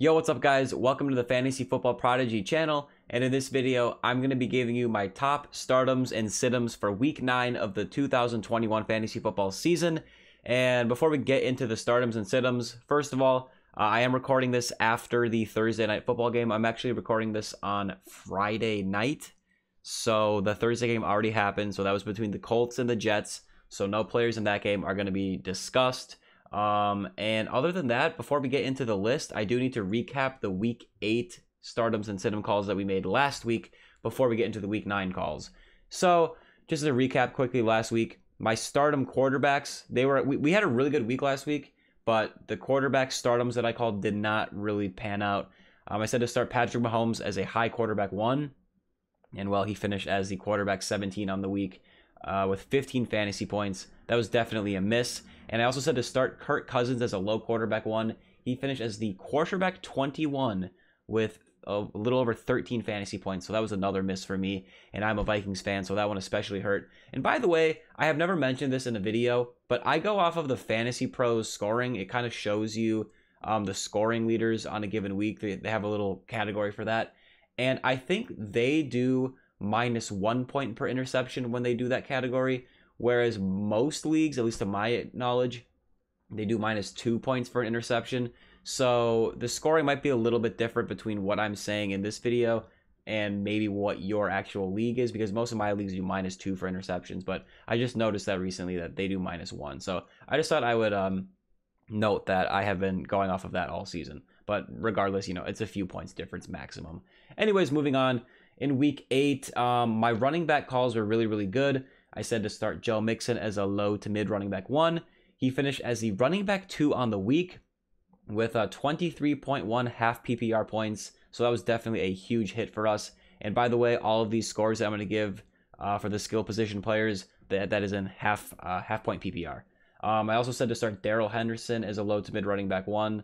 Yo, what's up guys? Welcome to the Fantasy Football Prodigy channel, and in this video, I'm going to be giving you my top startums and situms for week 9 of the 2021 fantasy football season. And before we get into the startums and situms, first of all, I am recording this after the Thursday night football game. I'm actually recording this on Friday night. So the Thursday game already happened, so that was between the Colts and the Jets. So no players in that game are going to be discussed. And other than that, before we get into the list, I do need to recap the week 8 startums and situm calls that we made last week before we get into the week 9 calls. So just as a recap quickly, last week, my stardom quarterbacks, we had a really good week last week, but the quarterback startums that I called did not really pan out. I said to start Patrick Mahomes as a high quarterback 1, and well, he finished as the quarterback 17 on the week with 15 fantasy points. That was definitely a miss. And I also said to start Kirk Cousins as a low quarterback 1. He finished as the quarterback 21 with a little over 13 fantasy points. So that was another miss for me. And I'm a Vikings fan, so that one especially hurt. And by the way, I have never mentioned this in a video, but I go off of the Fantasy Pros scoring. It kind of shows you the scoring leaders on a given week. They have a little category for that. And I think they do -1 point per interception when they do that category. Whereas most leagues, at least to my knowledge, they do -2 points for an interception. So the scoring might be a little bit different between what I'm saying in this video and maybe what your actual league is, because most of my leagues do -2 for interceptions. But I just noticed that recently that they do -1. So I just thought I would note that I have been going off of that all season. But regardless, it's a few points difference maximum. Anyways, moving on. In week 8, my running back calls were really, really good. I said to start Joe Mixon as a low to mid running back 1. He finished as the running back 2 on the week with 23.1 half PPR points. So that was definitely a huge hit for us. And by the way, all of these scores that I'm going to give for the skill position players, that is in half point PPR. I also said to start Darrel Henderson as a low to mid running back 1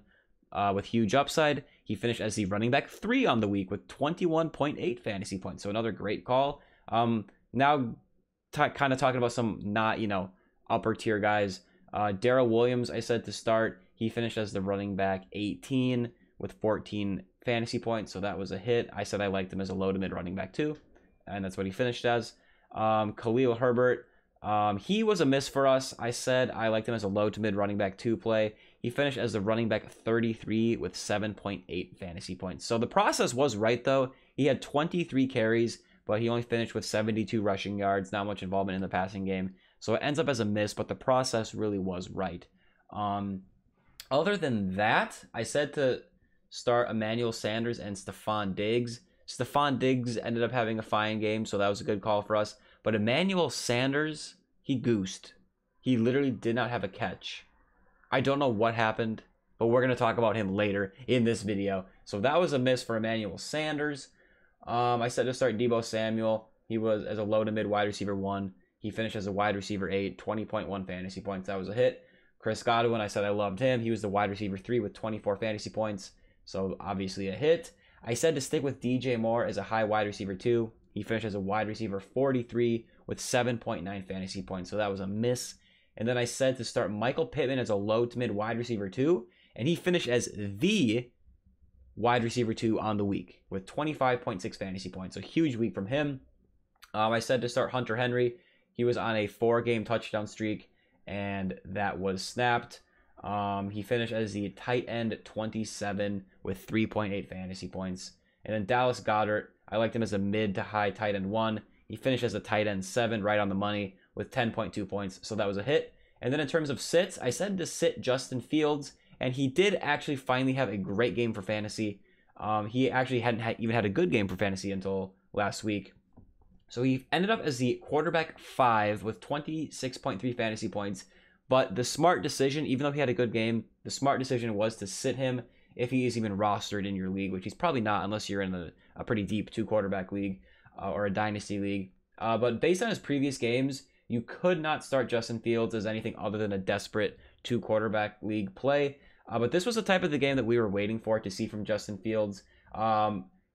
with huge upside. He finished as the running back 3 on the week with 21.8 fantasy points. So another great call. Now, kind of talking about some not, upper tier guys. Darrell Williams, I said to start. He finished as the running back 18 with 14 fantasy points. So that was a hit. I said I liked him as a low to mid running back 2. And that's what he finished as. Khalil Herbert. He was a miss for us. I said I liked him as a low to mid running back 2 play. He finished as the running back 33 with 7.8 fantasy points. So the process was right, though. He had 23 carries, but he only finished with 72 rushing yards, not much involvement in the passing game. So it ends up as a miss, but the process really was right. Other than that, I said to start Emmanuel Sanders and Stefon Diggs. Stefon Diggs ended up having a fine game, so that was a good call for us. But Emmanuel Sanders, he goosed. He literally did not have a catch. I don't know what happened, but we're going to talk about him later in this video. So that was a miss for Emmanuel Sanders. I said to start Deebo Samuel. He was as a low to mid wide receiver 1. He finished as a wide receiver 8, 20.1 fantasy points. That was a hit. Chris Godwin, I said I loved him. He was the wide receiver 3 with 24 fantasy points. So obviously a hit. I said to stick with DJ Moore as a high wide receiver 2. He finished as a wide receiver 43 with 7.9 fantasy points. So that was a miss. And then I said to start Michael Pittman as a low to mid wide receiver 2. And he finished as the wide receiver 2 on the week with 25.6 fantasy points. A huge week from him. I said to start Hunter Henry. He was on a 4-game touchdown streak, and that was snapped. He finished as the tight end 27 with 3.8 fantasy points. And then Dallas Goedert, I liked him as a mid to high tight end 1. He finished as a tight end 7, right on the money, with 10.2 points. So that was a hit. And then in terms of sits, I said to sit Justin Fields, and he did actually finally have a great game for fantasy. He actually hadn't even had a good game for fantasy until last week. So he ended up as the quarterback 5 with 26.3 fantasy points. But the smart decision, even though he had a good game, the smart decision was to sit him if he is even rostered in your league, which he's probably not unless you're in a pretty deep 2-quarterback league or a dynasty league. But based on his previous games, you could not start Justin Fields as anything other than a desperate 2-quarterback league play. But this was the type of the game that we were waiting for to see from Justin Fields.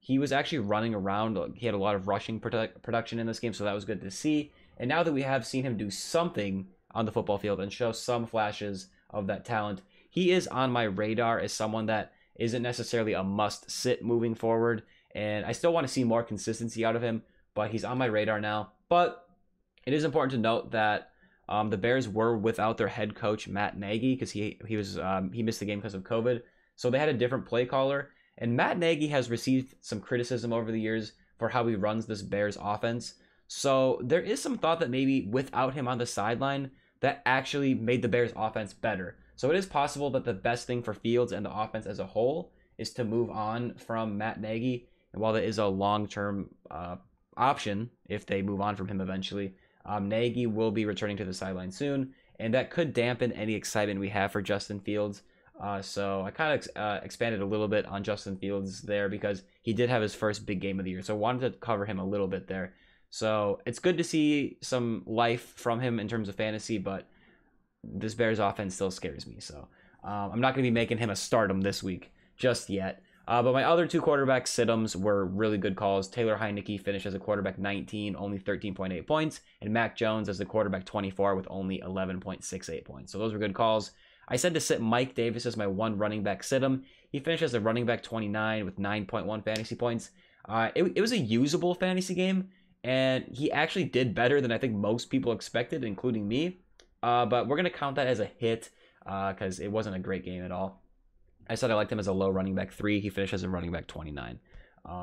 He was actually running around. He had a lot of rushing production in this game, so that was good to see. And now that we have seen him do something on the football field and show some flashes of that talent, he is on my radar as someone that isn't necessarily a must sit moving forward. And I still want to see more consistency out of him, but he's on my radar now. But it is important to note that the Bears were without their head coach, Matt Nagy, because he missed the game because of COVID. So they had a different play caller. And Matt Nagy has received some criticism over the years for how he runs this Bears offense. So there is some thought that maybe without him on the sideline, that actually made the Bears offense better. So it is possible that the best thing for Fields and the offense as a whole is to move on from Matt Nagy. And while that is a long-term option, if they move on from him eventually, Nagy will be returning to the sideline soon. And that could dampen any excitement we have for Justin Fields. So I kind of expanded a little bit on Justin Fields there because he did have his first big game of the year. So I wanted to cover him a little bit there. So it's good to see some life from him in terms of fantasy, but this Bears offense still scares me. So I'm not going to be making him a stardom this week just yet. But my other two quarterback sit-ems were really good calls. Taylor Heinicke finished as a quarterback 19, only 13.8 points, and Mac Jones as the quarterback 24 with only 11.68 points. So those were good calls. I said to sit Mike Davis as my one running back sit-em. He finished as a running back 29 with 9.1 fantasy points. It was a usable fantasy game, and he actually did better than I think most people expected, including me. But we're going to count that as a hit because it wasn't a great game at all. I said I liked him as a low running back 3. He finished as a running back 29.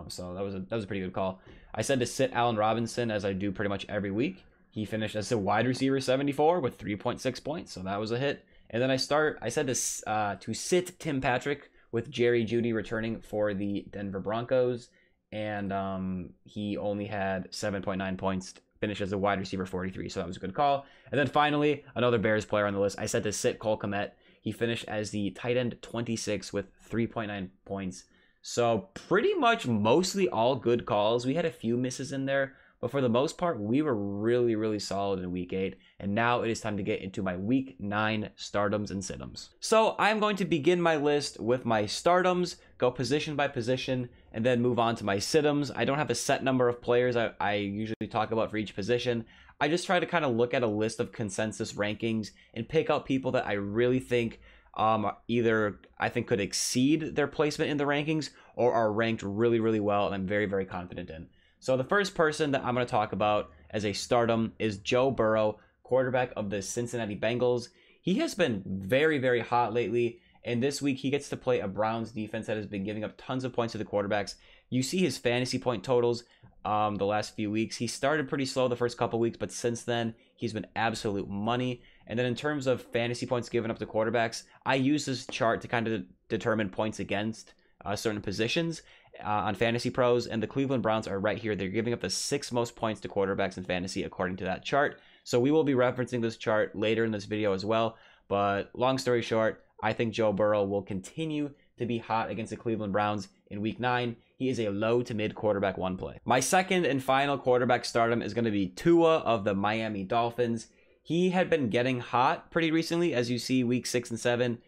So that was a pretty good call. I said to sit Allen Robinson as I do pretty much every week. He finished as a wide receiver 74 with 3.6 points. So that was a hit. And then I said to sit Tim Patrick with Jerry Jeudy returning for the Denver Broncos. And he only had 7.9 points, finished as a wide receiver 43. So that was a good call. And then finally, another Bears player on the list. I said to sit Cole Kmet. He finished as the tight end 26 with 3.9 points. So pretty much mostly all good calls. We had a few misses in there, but for the most part, we were really, really solid in week 8. And now it is time to get into my week 9 stardoms and sit-ems. So I'm going to begin my list with my stardoms, go position by position, and then move on to my sit-ems. I don't have a set number of players I usually talk about for each position. I just try to kind of look at a list of consensus rankings and pick out people that I really think either I think could exceed their placement in the rankings or are ranked really, really well and I'm very, very confident in. So the first person that I'm going to talk about as a stardom is Joe Burrow, quarterback of the Cincinnati Bengals. He has been very, very hot lately, and this week he gets to play a Browns defense that has been giving up tons of points to the quarterbacks. You see his fantasy point totals the last few weeks. He started pretty slow the first couple weeks, but since then he's been absolute money. And then in terms of fantasy points given up to quarterbacks, I use this chart to kind of determine points against certain positions on Fantasy Pros, and the Cleveland Browns are right here. They're giving up the 6th most points to quarterbacks in fantasy according to that chart. So we will be referencing this chart later in this video as well. But long story short, I think Joe Burrow will continue to be hot against the Cleveland Browns in week 9. He is a low to mid quarterback 1 play. My second and final quarterback stardom is going to be Tua of the Miami Dolphins. He had been getting hot pretty recently, as you see week 6 and 7.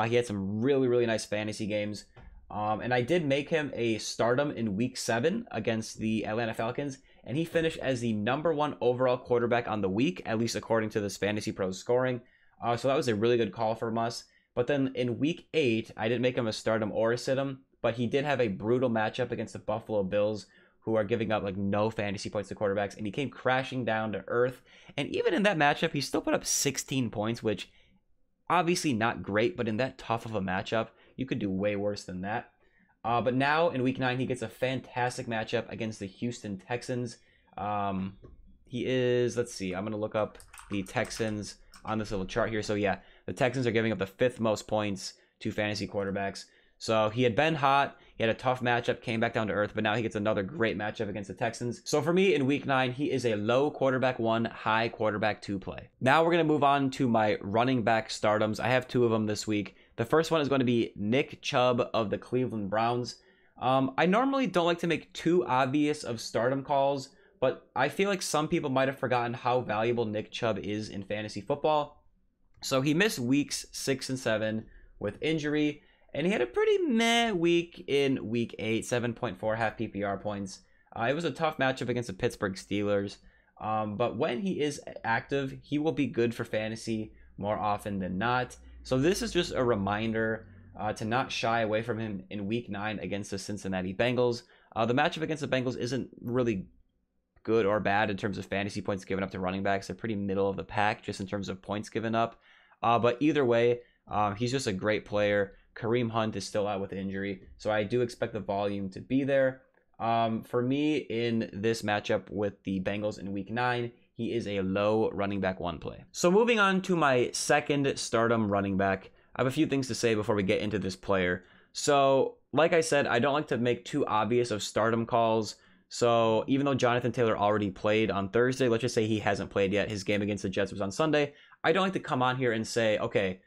He had some really, really nice fantasy games. And I did make him a stardom in week 7 against the Atlanta Falcons. And he finished as the number 1 overall quarterback on the week, at least according to this Fantasy Pros scoring. So that was a really good call from us. But then in week 8, I didn't make him a stardom or a sit-em, but he did have a brutal matchup against the Buffalo Bills, who are giving up like no fantasy points to quarterbacks, and he came crashing down to earth. And even in that matchup, he still put up 16 points, which obviously not great, but in that tough of a matchup, you could do way worse than that. But now in week 9, he gets a fantastic matchup against the Houston Texans. He is, let's see, I'm going to look up the Texans on this little chart here. So yeah, the Texans are giving up the 5th most points to fantasy quarterbacks. So he had been hot. He had a tough matchup, came back down to earth, but now he gets another great matchup against the Texans. So for me in week 9, he is a low quarterback 1, high quarterback 2 play. Now we're going to move on to my running back stardoms. I have 2 of them this week. The first one is going to be Nick Chubb of the Cleveland Browns. I normally don't like to make too obvious of stardom calls, but I feel like some people might have forgotten how valuable Nick Chubb is in fantasy football. So he missed weeks 6 and 7 with injury, and he had a pretty meh week in week 8, 7.4 half PPR points. It was a tough matchup against the Pittsburgh Steelers, but when he is active, he will be good for fantasy more often than not. So this is just a reminder to not shy away from him in week 9 against the Cincinnati Bengals. The matchup against the Bengals isn't really good or bad in terms of fantasy points given up to running backs. They're pretty middle of the pack just in terms of points given up. But either way, he's just a great player. Kareem Hunt is still out with injury, so I do expect the volume to be there. For me, in this matchup with the Bengals in week 9, he is a low running back 1 play. So moving on to my second stardom running back, I have a few things to say before we get into this player. So like I said, I don't like to make too obvious of stardom calls. So even though Jonathan Taylor already played on Thursday, let's just say he hasn't played yet. His game against the Jets was on Sunday. I don't like to come on here and say, okay,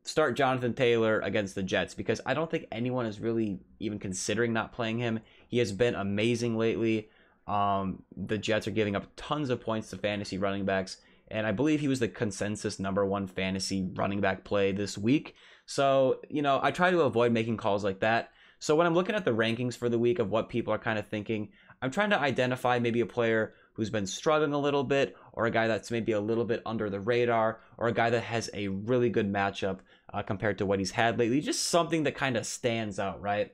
start Jonathan Taylor against the Jets, because I don't think anyone is really even considering not playing him. He has been amazing lately. The Jets are giving up tons of points to fantasy running backs, and I believe he was the consensus #1 fantasy running back play this week. So, I try to avoid making calls like that. So when I'm looking at the rankings for the week of what people are kind of thinking, I'm trying to identify maybe a player who's been struggling a little bit, or a guy that's maybe a little bit under the radar, or a guy that has a really good matchup compared to what he's had lately. Just something that kind of stands out, right?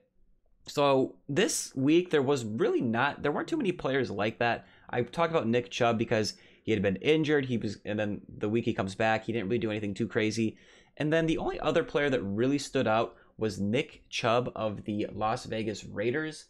So this week there weren't too many players like that. I talked about Nick Chubb because he had been injured. And then the week he comes back, he didn't really do anything too crazy. And then the only other player that really stood out was Nick Chubb of the Las Vegas Raiders.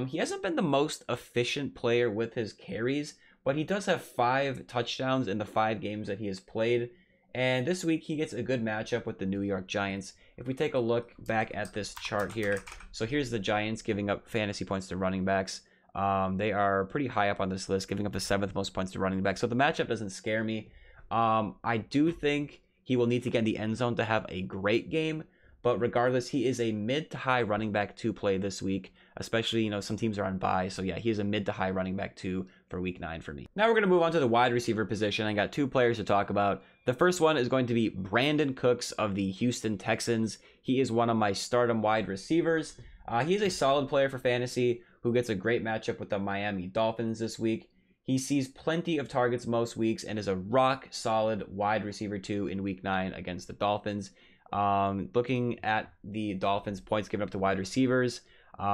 He hasn't been the most efficient player with his carries, but he does have 5 touchdowns in the 5 games that he has played. And this week he gets a good matchup with the New York Giants. If we take a look back at this chart here, so here's the Giants giving up fantasy points to running backs. They are pretty high up on this list, giving up the 7th most points to running backs. So the matchup doesn't scare me. I do think he will need to get in the end zone to have a great game. But regardless, he is a mid to high running back 2 play this week, especially, some teams are on bye. So yeah, he is a mid to high running back 2 for week 9 for me. Now we're going to move on to the wide receiver position. I got 2 players to talk about. The first one is going to be Brandin Cooks of the Houston Texans. He is one of my stardom wide receivers. He is a solid player for fantasy who gets a great matchup with the Miami Dolphins this week. He sees plenty of targets most weeks and is a rock solid wide receiver 2 in week 9 against the Dolphins. Looking at the Dolphins' points given up to wide receivers,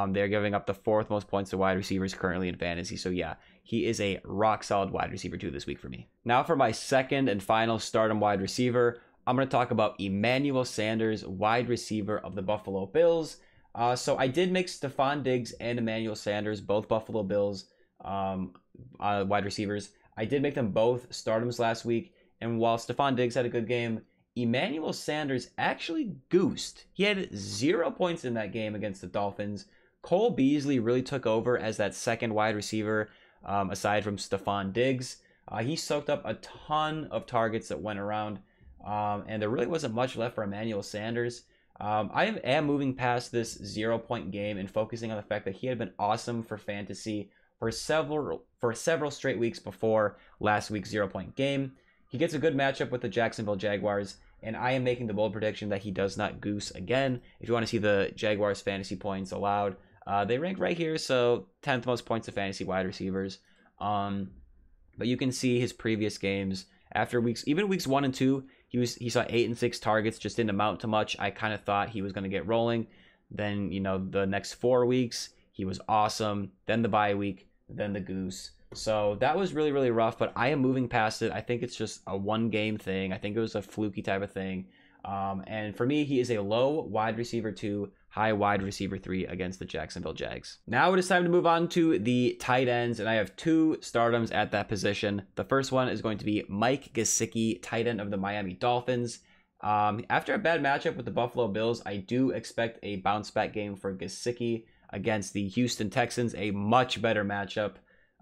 they're giving up the 4th most points to wide receivers currently in fantasy. So yeah, he is a rock solid wide receiver 2 this week for me. Now for my second and final stardom wide receiver, I'm going to talk about Emmanuel Sanders, wide receiver of the Buffalo Bills. So I did make Stefon Diggs and Emmanuel Sanders, both Buffalo Bills wide receivers. I did make them both stardoms last week, and while Stefon Diggs had a good game, Emmanuel Sanders actually goosed. He had 0 points in that game against the Dolphins. Cole Beasley really took over as that second wide receiver, aside from Stefon Diggs. He soaked up a ton of targets that went around, and there really wasn't much left for Emmanuel Sanders. I am moving past this 0-point game and focusing on the fact that he had been awesome for fantasy for several straight weeks before last week's 0-point game. He gets a good matchup with the Jacksonville Jaguars, and I am making the bold prediction that he does not goose again. If you want to see the Jaguars fantasy points allowed, they rank right here, so 10th most points to fantasy wide receivers. But you can see his previous games after weeks 1 and 2, he saw 8 and 6 targets, just didn't amount to much. I kind of thought he was going to get rolling. Then, the next 4 weeks, he was awesome. Then the bye week, then the goose. So that was really, really rough, but I am moving past it. I think it's just a 1-game thing. I think it was a fluky type of thing. And for me, he is a low wide receiver 2, high wide receiver 3 against the Jacksonville Jags. Now it is time to move on to the tight ends, and I have 2 stardoms at that position. The first one is going to be Mike Gesicki, tight end of the Miami Dolphins. After a bad matchup with the Buffalo Bills, I do expect a bounce back game for Gesicki against the Houston Texans, a much better matchup.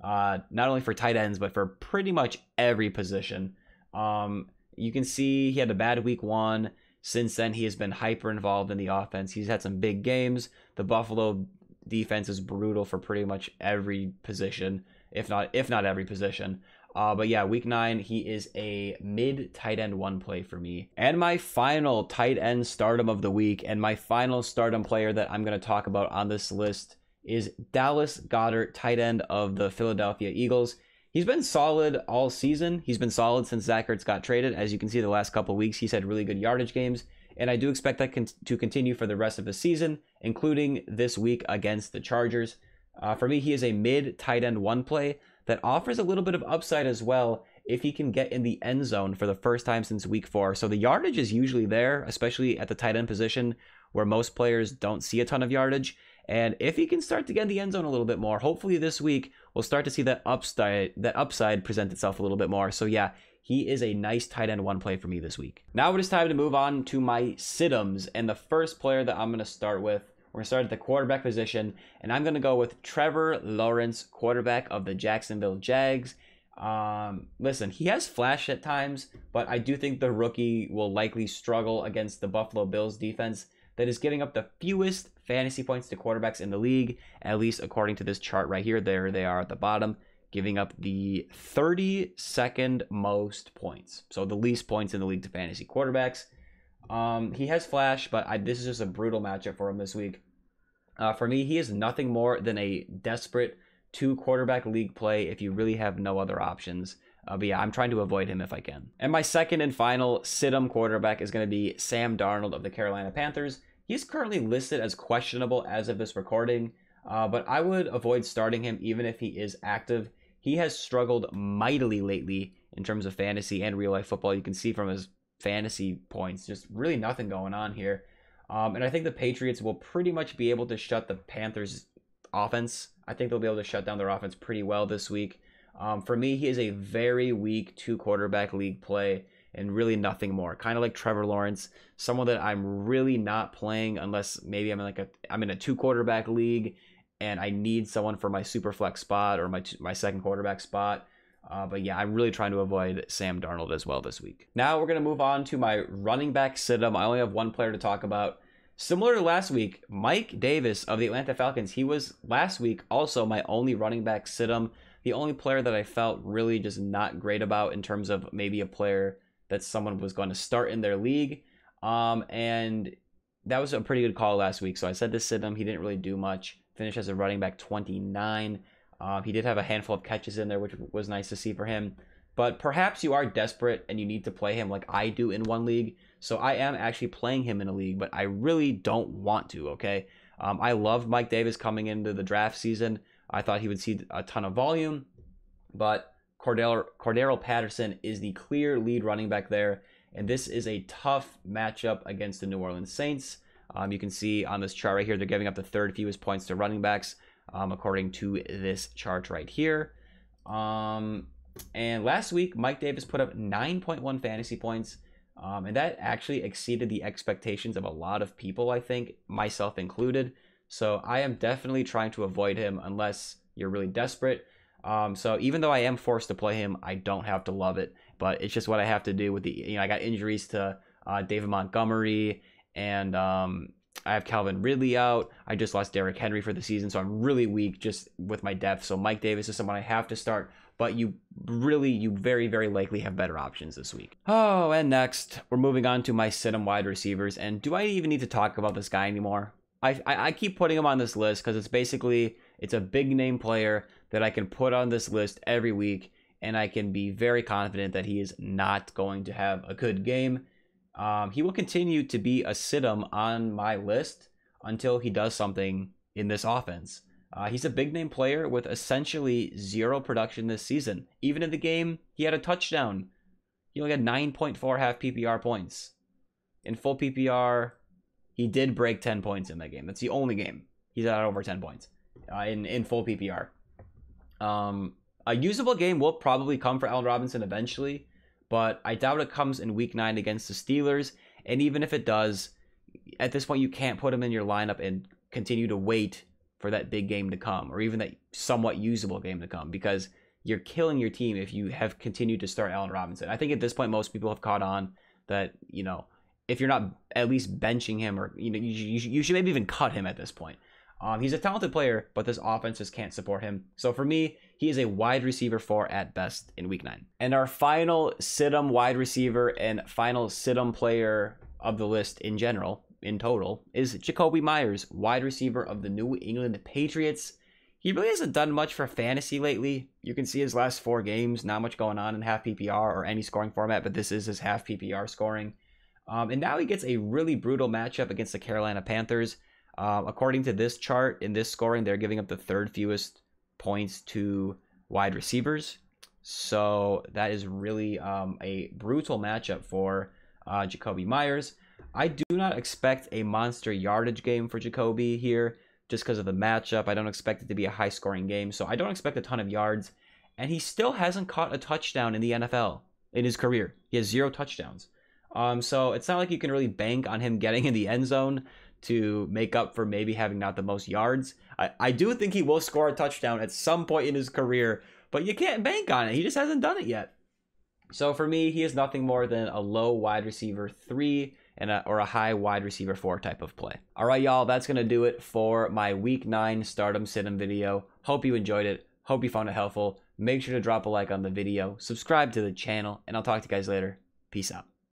Not only for tight ends, but for pretty much every position. You can see he had a bad week 1. Since then, he has been hyper involved in the offense. He's had some big games. The Buffalo defense is brutal for pretty much every position, if not every position. But yeah, week 9, he is a mid tight end 1 play for me. And my final tight end stardom of the week, and my final stardom player that I'm going to talk about on this list, is Dallas Goedert, tight end of the Philadelphia Eagles. He's been solid all season. He's been solid since Zach Ertz got traded. As you can see, the last couple of weeks, he's had really good yardage games. and I do expect that to continue for the rest of the season, including this week against the Chargers. For me, he is a mid tight end one play that offers a little bit of upside as well if he can get in the end zone for the first time since week 4. So the yardage is usually there, especially at the tight end position where most players don't see a ton of yardage. And if he can start to get in the end zone a little bit more, hopefully this week we'll start to see that upside present itself a little bit more. So yeah, he is a nice tight end one play for me this week. Now it is time to move on to my sit-ems. And the first player that I'm going to start with, we're going to start at the quarterback position. And I'm going to go with Trevor Lawrence, quarterback of the Jacksonville Jags. Listen, he has flashed at times, but I do think the rookie will likely struggle against the Buffalo Bills defense that is giving up the fewest fantasy points to quarterbacks in the league, at least according to this chart right here. There they are at the bottom, giving up the 32nd most points. So the least points in the league to fantasy quarterbacks. He has flash, but this is just a brutal matchup for him this week. For me, he is nothing more than a desperate 2-quarterback league play if you really have no other options. But yeah, I'm trying to avoid him if I can. And my second and final sit-em quarterback is going to be Sam Darnold of the Carolina Panthers. He's currently listed as questionable as of this recording, but I would avoid starting him even if he is active. He has struggled mightily lately in terms of fantasy and real-life football. You can see from his fantasy points, just really nothing going on here. And I think the Patriots will pretty much be able to shut the Panthers' offense. I think they'll be able to shut down their offense pretty well this week. For me, he is a very weak 2-quarterback league play and really nothing more. Kind of like Trevor Lawrence, someone that I'm really not playing unless maybe I'm in a 2-quarterback league and I need someone for my super flex spot or my second quarterback spot. But yeah, I'm really trying to avoid Sam Darnold as well this week. Now we're going to move on to my running back sit-em. I only have one player to talk about. Similar to last week, Mike Davis of the Atlanta Falcons, he was last week also my only running back sit-em. The only player that I felt really just not great about in terms of maybe a player that someone was going to start in their league. And that was a pretty good call last week. So I said to sit him. He didn't really do much. Finished as a running back 29. He did have a handful of catches in there, which was nice to see for him. But perhaps you are desperate and you need to play him like I do in one league. So I am actually playing him in a league, but I really don't want to, okay? I loved Mike Davis coming into the draft season. I thought he would see a ton of volume, but Cordero Patterson is the clear lead running back there, and this is a tough matchup against the New Orleans Saints. You can see on this chart right here, they're giving up the third fewest points to running backs, according to this chart right here. And last week, Mike Davis put up 9.1 fantasy points, and that actually exceeded the expectations of a lot of people, I think, myself included. So I am definitely trying to avoid him unless you're really desperate. So even though I am forced to play him, I don't have to love it, but it's just what I have to do with I got injuries to David Montgomery, and I have Calvin Ridley out. I just lost Derrick Henry for the season, so I'm really weak just with my depth. So Mike Davis is someone I have to start, but you very, very likely have better options this week. Oh, and next, we're moving on to my sit-em wide receivers. And do I even need to talk about this guy anymore? I keep putting him on this list because it's a big name player that I can put on this list every week, and I can be very confident that he is not going to have a good game. He will continue to be a sit-em on my list until he does something in this offense. He's a big name player with essentially zero production this season. Even in the game, he had a touchdown. He only had 9.4 half PPR points. In full PPR, he did break 10 points in that game. That's the only game he's at over 10 points in full PPR. A usable game will probably come for Allen Robinson eventually, but I doubt it comes in week 9 against the Steelers. And even if it does, at this point, you can't put him in your lineup and continue to wait for that big game to come, or even that somewhat usable game to come, because you're killing your team if you have continued to start Allen Robinson. I think at this point, most people have caught on that, if you're not at least benching him, or, you should maybe even cut him at this point. He's a talented player, but this offense just can't support him. So for me, he is a wide receiver 4 at best in week 9. And our final sit-em wide receiver and final sit-em player of the list in general, in total, is Jakobi Meyers, wide receiver of the New England Patriots. He really hasn't done much for fantasy lately. You can see his last 4 games, not much going on in half PPR or any scoring format, but this is his half PPR scoring. And now he gets a really brutal matchup against the Carolina Panthers. According to this chart, in this scoring, they're giving up the third fewest points to wide receivers. So that is really a brutal matchup for Jakobi Meyers. I do not expect a monster yardage game for Jakobi here just because of the matchup. I don't expect it to be a high-scoring game, so I don't expect a ton of yards. And he still hasn't caught a touchdown in the NFL in his career. He has 0 touchdowns. So it's not like you can really bank on him getting in the end zone to make up for maybe having not the most yards. I do think he will score a touchdown at some point in his career, but you can't bank on it. He just hasn't done it yet. So for me, he is nothing more than a low wide receiver 3 or a high wide receiver 4 type of play. All right, y'all, that's going to do it for my Week 9 Stardom Sit-em video. Hope you enjoyed it. Hope you found it helpful. Make sure to drop a like on the video, subscribe to the channel, and I'll talk to you guys later. Peace out.